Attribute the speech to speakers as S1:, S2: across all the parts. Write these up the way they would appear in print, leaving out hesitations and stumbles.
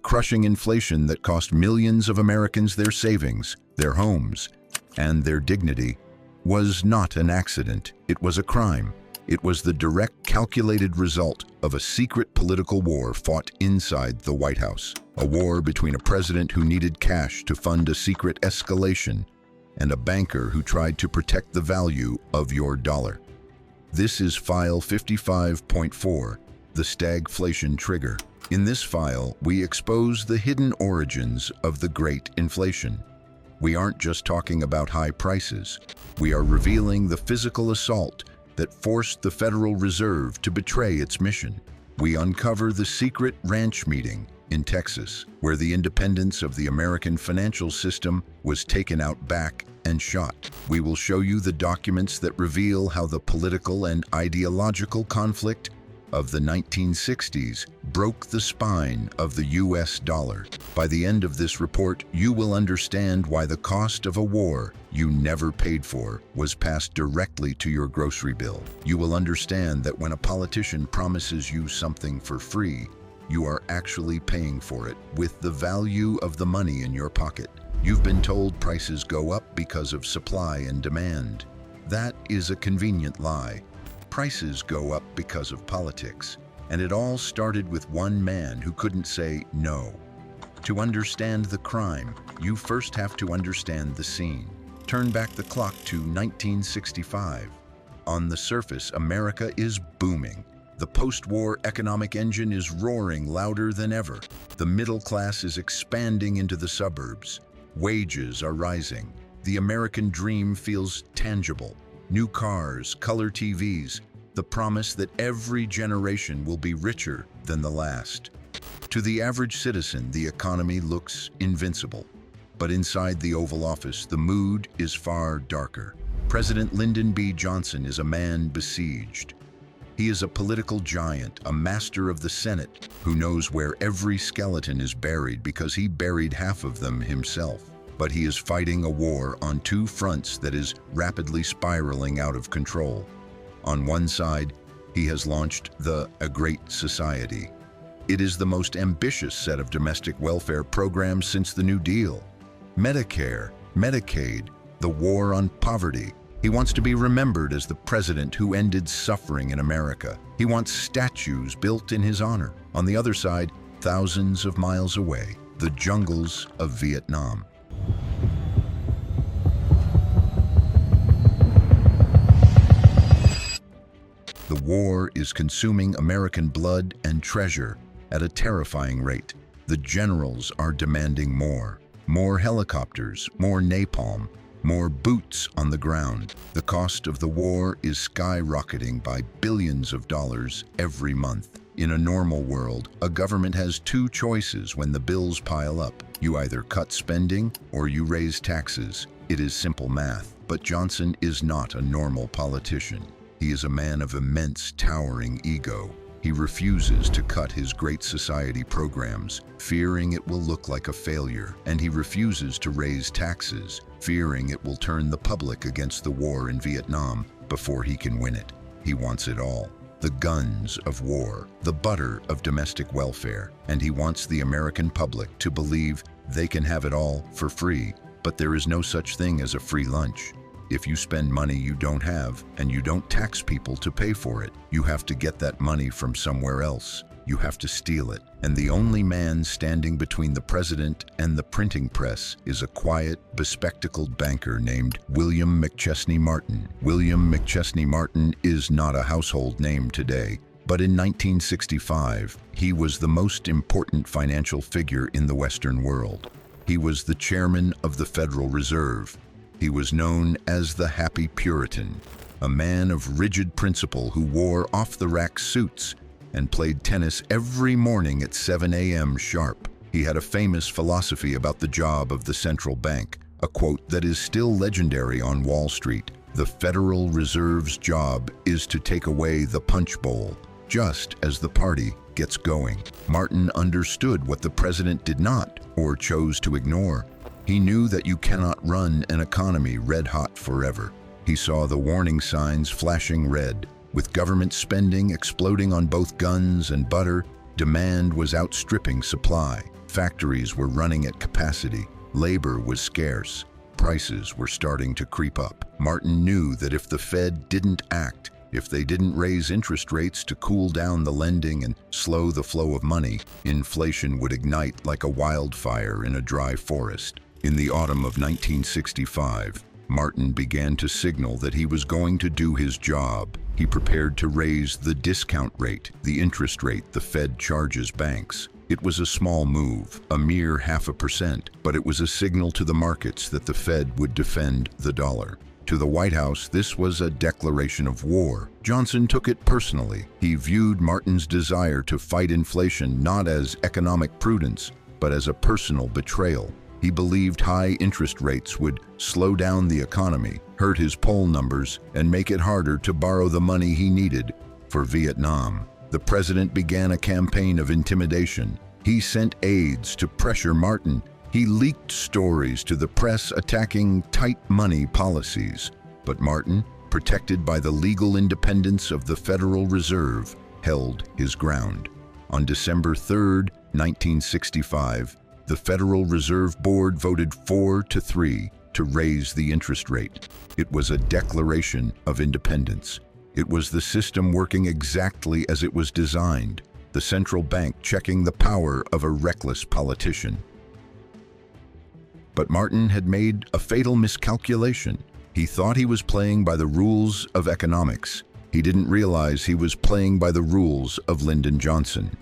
S1: crushing inflation that cost millions of Americans their savings, their homes, and their dignity, was not an accident. It was a crime. It was the direct, calculated result of a secret political war fought inside the White House. A war between a president who needed cash to fund a secret escalation and a banker who tried to protect the value of your dollar. This is File 55.4, the stagflation trigger. In this file, we expose the hidden origins of the Great Inflation. We aren't just talking about high prices. We are revealing the physical assault that forced the Federal Reserve to betray its mission. We uncover the secret ranch meeting in Texas, where the independence of the American financial system was taken out back and shot. We will show you the documents that reveal how the political and ideological conflict of the 1960s broke the spine of the US dollar. By the end of this report, you will understand why the cost of a war you never paid for was passed directly to your grocery bill. You will understand that when a politician promises you something for free, you are actually paying for it with the value of the money in your pocket. You've been told prices go up because of supply and demand. That is a convenient lie. Prices go up because of politics, and it all started with one man who couldn't say no. To understand the crime, you first have to understand the scene. Turn back the clock to 1965. On the surface, America is booming. The post-war economic engine is roaring louder than ever. The middle class is expanding into the suburbs. Wages are rising. The American dream feels tangible. New cars, color TVs, the promise that every generation will be richer than the last. To the average citizen, the economy looks invincible. But inside the Oval Office, the mood is far darker. President Lyndon B. Johnson is a man besieged. He is a political giant, a master of the Senate, who knows where every skeleton is buried because he buried half of them himself. But he is fighting a war on two fronts that is rapidly spiraling out of control. On one side, he has launched the Great Society. It is the most ambitious set of domestic welfare programs since the New Deal. Medicare, Medicaid, the war on poverty. He wants to be remembered as the president who ended suffering in America. He wants statues built in his honor. On the other side, thousands of miles away, the jungles of Vietnam. The war is consuming American blood and treasure at a terrifying rate. The generals are demanding more. More helicopters, more napalm, more boots on the ground. The cost of the war is skyrocketing by billions of dollars every month. In a normal world, a government has two choices when the bills pile up. You either cut spending or you raise taxes. It is simple math. But Johnson is not a normal politician. He is a man of immense, towering ego. He refuses to cut his Great Society programs, fearing it will look like a failure, and he refuses to raise taxes, fearing it will turn the public against the war in Vietnam before he can win it. He wants it all. The guns of war, the butter of domestic welfare, and he wants the American public to believe they can have it all for free. But there is no such thing as a free lunch. If you spend money you don't have, and you don't tax people to pay for it, you have to get that money from somewhere else. You have to steal it. And the only man standing between the president and the printing press is a quiet, bespectacled banker named William McChesney Martin. William McChesney Martin is not a household name today, but in 1965, he was the most important financial figure in the Western world. He was the chairman of the Federal Reserve. He was known as the Happy Puritan, a man of rigid principle who wore off-the-rack suits and played tennis every morning at 7 a.m. sharp. He had a famous philosophy about the job of the central bank, a quote that is still legendary on Wall Street. The Federal Reserve's job is to take away the punch bowl, just as the party gets going. Martin understood what the president did not, or chose to ignore. He knew that you cannot run an economy red hot forever. He saw the warning signs flashing red. With government spending exploding on both guns and butter, demand was outstripping supply. Factories were running at capacity. Labor was scarce. Prices were starting to creep up. Martin knew that if the Fed didn't act, if they didn't raise interest rates to cool down the lending and slow the flow of money, inflation would ignite like a wildfire in a dry forest. In the autumn of 1965, Martin began to signal that he was going to do his job. He prepared to raise the discount rate, the interest rate the Fed charges banks. It was a small move, a mere 0.5%, but it was a signal to the markets that the Fed would defend the dollar. To the White House, this was a declaration of war. Johnson took it personally. He viewed Martin's desire to fight inflation not as economic prudence, but as a personal betrayal. He believed high interest rates would slow down the economy, hurt his poll numbers, and make it harder to borrow the money he needed for Vietnam. The president began a campaign of intimidation. He sent aides to pressure Martin. He leaked stories to the press attacking tight money policies. But Martin, protected by the legal independence of the Federal Reserve, held his ground. On December 3, 1965, the Federal Reserve Board voted 4-3 to raise the interest rate. It was a declaration of independence. It was the system working exactly as it was designed, the central bank checking the power of a reckless politician. But Martin had made a fatal miscalculation. He thought he was playing by the rules of economics. He didn't realize he was playing by the rules of Lyndon Johnson.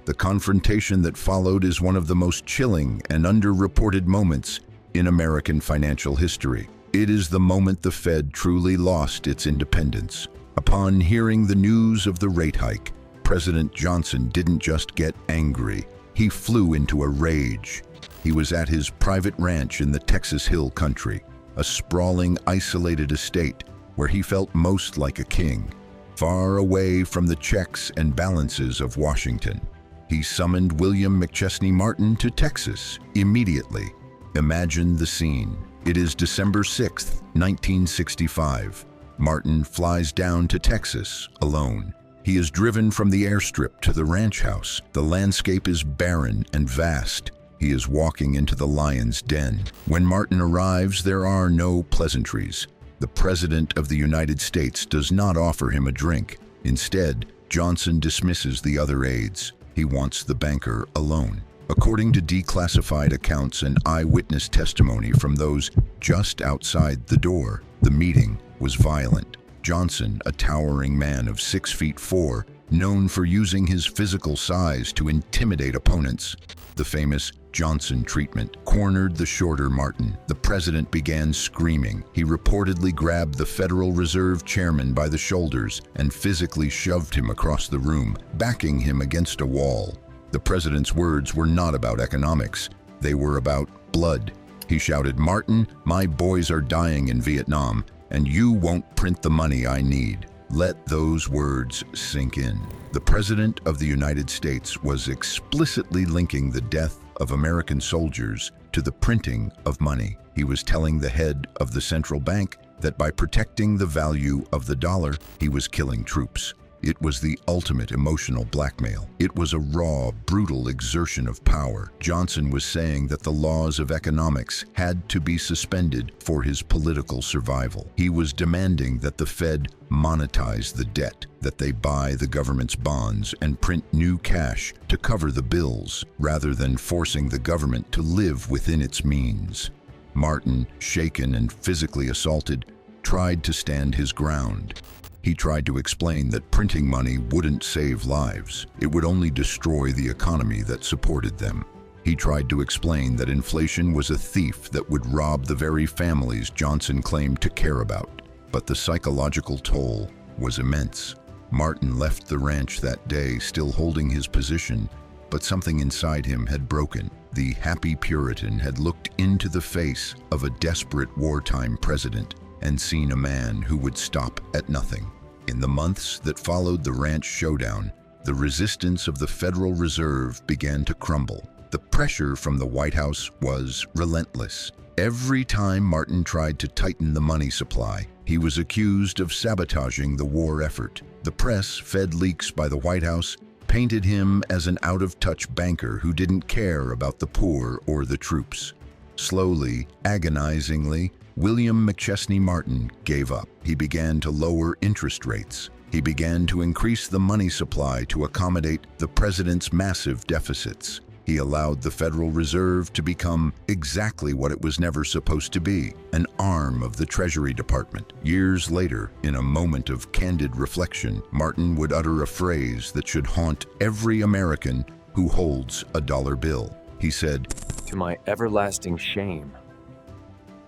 S1: The confrontation that followed is one of the most chilling and underreported moments in American financial history. It is the moment the Fed truly lost its independence. Upon hearing the news of the rate hike, President Johnson didn't just get angry. He flew into a rage. He was at his private ranch in the Texas Hill Country, a sprawling, isolated estate where he felt most like a king, far away from the checks and balances of Washington. He summoned William McChesney Martin to Texas immediately. Imagine the scene. It is December 6, 1965. Martin flies down to Texas alone. He is driven from the airstrip to the ranch house. The landscape is barren and vast. He is walking into the lion's den. When Martin arrives, there are no pleasantries. The President of the United States does not offer him a drink. Instead, Johnson dismisses the other aides. He wants the banker alone. According to declassified accounts and eyewitness testimony from those just outside the door, the meeting was violent. Johnson, a towering man of 6'4", known for using his physical size to intimidate opponents. The famous Johnson treatment cornered the shorter Martin. The president began screaming. He reportedly grabbed the Federal Reserve chairman by the shoulders and physically shoved him across the room, backing him against a wall. The president's words were not about economics. They were about blood. He shouted, "Martin, my boys are dying in Vietnam, and you won't print the money I need." Let those words sink in. The President of the United States was explicitly linking the death of American soldiers to the printing of money. He was telling the head of the central bank that by protecting the value of the dollar, he was killing troops. It was the ultimate emotional blackmail. It was a raw, brutal exertion of power. Johnson was saying that the laws of economics had to be suspended for his political survival. He was demanding that the Fed monetize the debt, that they buy the government's bonds and print new cash to cover the bills, rather than forcing the government to live within its means. Martin, shaken and physically assaulted, tried to stand his ground. He tried to explain that printing money wouldn't save lives. It would only destroy the economy that supported them. He tried to explain that inflation was a thief that would rob the very families Johnson claimed to care about. But the psychological toll was immense. Martin left the ranch that day still holding his position, but something inside him had broken. The happy Puritan had looked into the face of a desperate wartime president and seen a man who would stop at nothing. In the months that followed the ranch showdown, the resistance of the Federal Reserve began to crumble. The pressure from the White House was relentless. Every time Martin tried to tighten the money supply, he was accused of sabotaging the war effort. The press fed leaks by the White House, painted him as an out-of-touch banker who didn't care about the poor or the troops. Slowly, agonizingly, William McChesney Martin gave up. He began to lower interest rates. He began to increase the money supply to accommodate the president's massive deficits. He allowed the Federal Reserve to become exactly what it was never supposed to be, an arm of the Treasury Department. Years later, in a moment of candid reflection, Martin would utter a phrase that should haunt every American who holds a dollar bill. He said,
S2: "To my everlasting shame,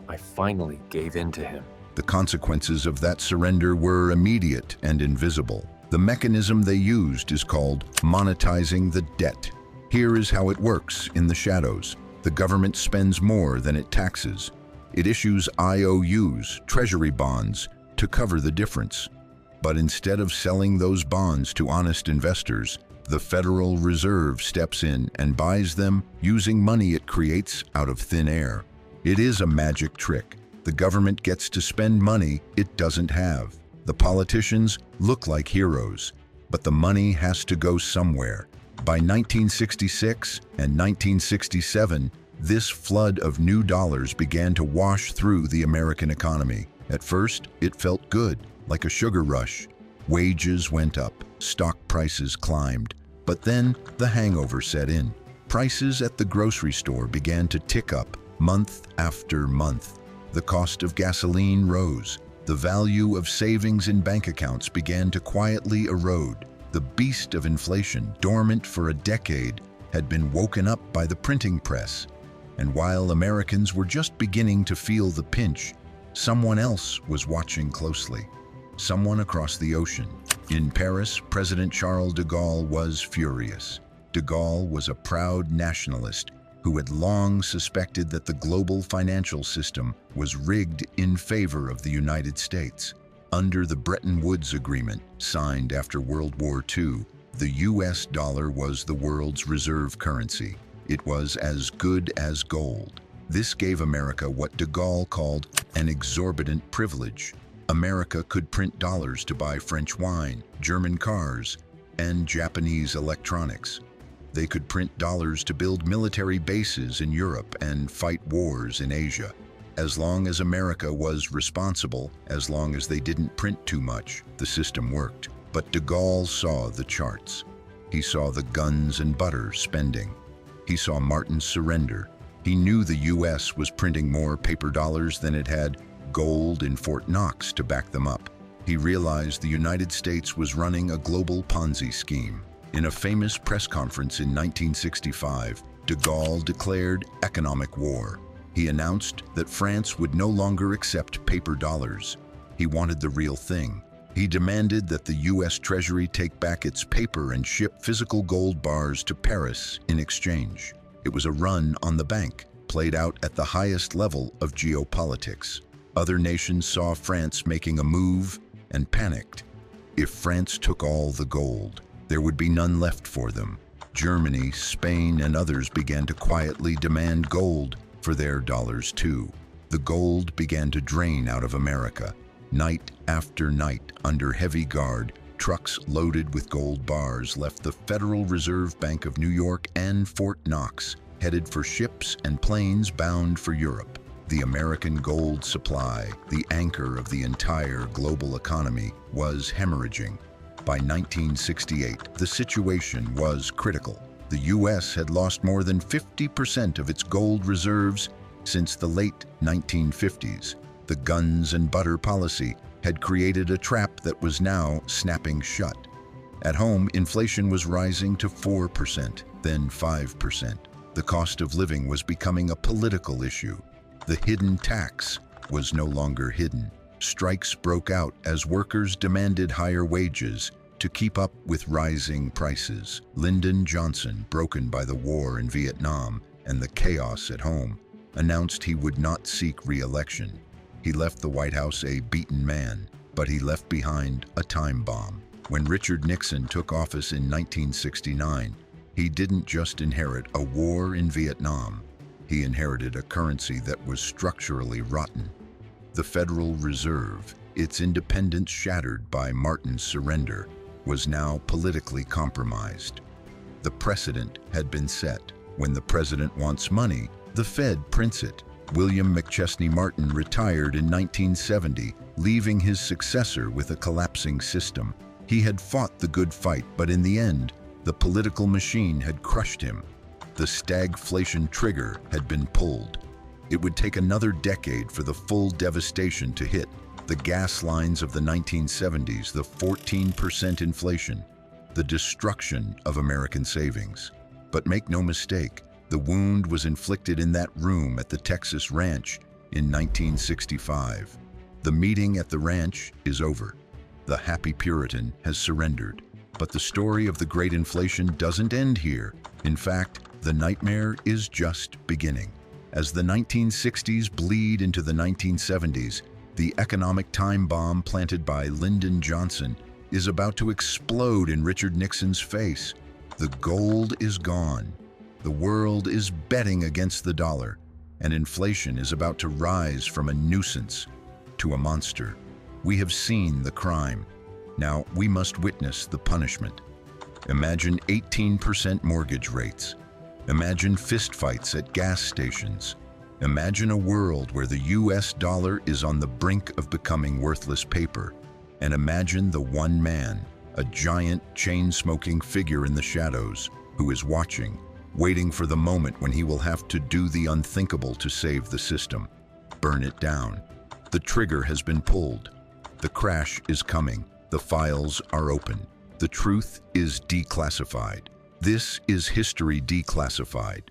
S2: I finally gave in to him."
S1: The consequences of that surrender were immediate and invisible. The mechanism they used is called monetizing the debt. Here is how it works in the shadows. The government spends more than it taxes. It issues IOUs, treasury bonds, to cover the difference. But instead of selling those bonds to honest investors, the Federal Reserve steps in and buys them using money it creates out of thin air. It is a magic trick. The government gets to spend money it doesn't have. The politicians look like heroes, but the money has to go somewhere. By 1966 and 1967, this flood of new dollars began to wash through the American economy. At first, it felt good, like a sugar rush. Wages went up, stock prices climbed, but then the hangover set in. Prices at the grocery store began to tick up month after month. The cost of gasoline rose. The value of savings in bank accounts began to quietly erode. The beast of inflation, dormant for a decade, had been woken up by the printing press. And while Americans were just beginning to feel the pinch, someone else was watching closely. Someone across the ocean. In Paris, President Charles de Gaulle was furious. De Gaulle was a proud nationalist who had long suspected that the global financial system was rigged in favor of the United States. Under the Bretton Woods Agreement, signed after World War II, the US dollar was the world's reserve currency. It was as good as gold. This gave America what de Gaulle called an exorbitant privilege. America could print dollars to buy French wine, German cars, and Japanese electronics. They could print dollars to build military bases in Europe and fight wars in Asia. As long as America was responsible, as long as they didn't print too much, the system worked. But de Gaulle saw the charts. He saw the guns and butter spending. He saw Martin's surrender. He knew the US was printing more paper dollars than it had gold in Fort Knox to back them up. He realized the United States was running a global Ponzi scheme. In a famous press conference in 1965, de Gaulle declared economic war. He announced that France would no longer accept paper dollars. He wanted the real thing. He demanded that the US Treasury take back its paper and ship physical gold bars to Paris in exchange. It was a run on the bank, played out at the highest level of geopolitics. Other nations saw France making a move and panicked. If France took all the gold, there would be none left for them. Germany, Spain, and others began to quietly demand gold for their dollars too. The gold began to drain out of America. Night after night, under heavy guard, trucks loaded with gold bars left the Federal Reserve Bank of New York and Fort Knox, headed for ships and planes bound for Europe. The American gold supply, the anchor of the entire global economy, was hemorrhaging. By 1968, the situation was critical. The US had lost more than 50% of its gold reserves since the late 1950s. The guns and butter policy had created a trap that was now snapping shut. At home, inflation was rising to 4%, then 5%. The cost of living was becoming a political issue. The hidden tax was no longer hidden. Strikes broke out as workers demanded higher wages to keep up with rising prices. Lyndon Johnson, broken by the war in Vietnam and the chaos at home, announced he would not seek re-election. He left the White House a beaten man, but he left behind a time bomb. When Richard Nixon took office in 1969, he didn't just inherit a war in Vietnam. He inherited a currency that was structurally rotten. The Federal Reserve, its independence shattered by Martin's surrender, was now politically compromised. The precedent had been set. When the president wants money, the Fed prints it. William McChesney Martin retired in 1970, leaving his successor with a collapsing system. He had fought the good fight, but in the end, the political machine had crushed him. The stagflation trigger had been pulled. It would take another decade for the full devastation to hit. The gas lines of the 1970s, the 14% inflation, the destruction of American savings. But make no mistake, the wound was inflicted in that room at the Texas ranch in 1965. The meeting at the ranch is over. The happy Puritan has surrendered. But the story of the Great Inflation doesn't end here. In fact, the nightmare is just beginning. As the 1960s bleed into the 1970s, the economic time bomb planted by Lyndon Johnson is about to explode in Richard Nixon's face. The gold is gone. The world is betting against the dollar, and inflation is about to rise from a nuisance to a monster. We have seen the crime. Now we must witness the punishment. Imagine 18% mortgage rates. Imagine fistfights at gas stations. Imagine a world where the US dollar is on the brink of becoming worthless paper. And imagine the one man, a giant chain-smoking figure in the shadows, who is watching, waiting for the moment when he will have to do the unthinkable to save the system. Burn it down. The trigger has been pulled. The crash is coming. The files are open. The truth is declassified. This is history declassified.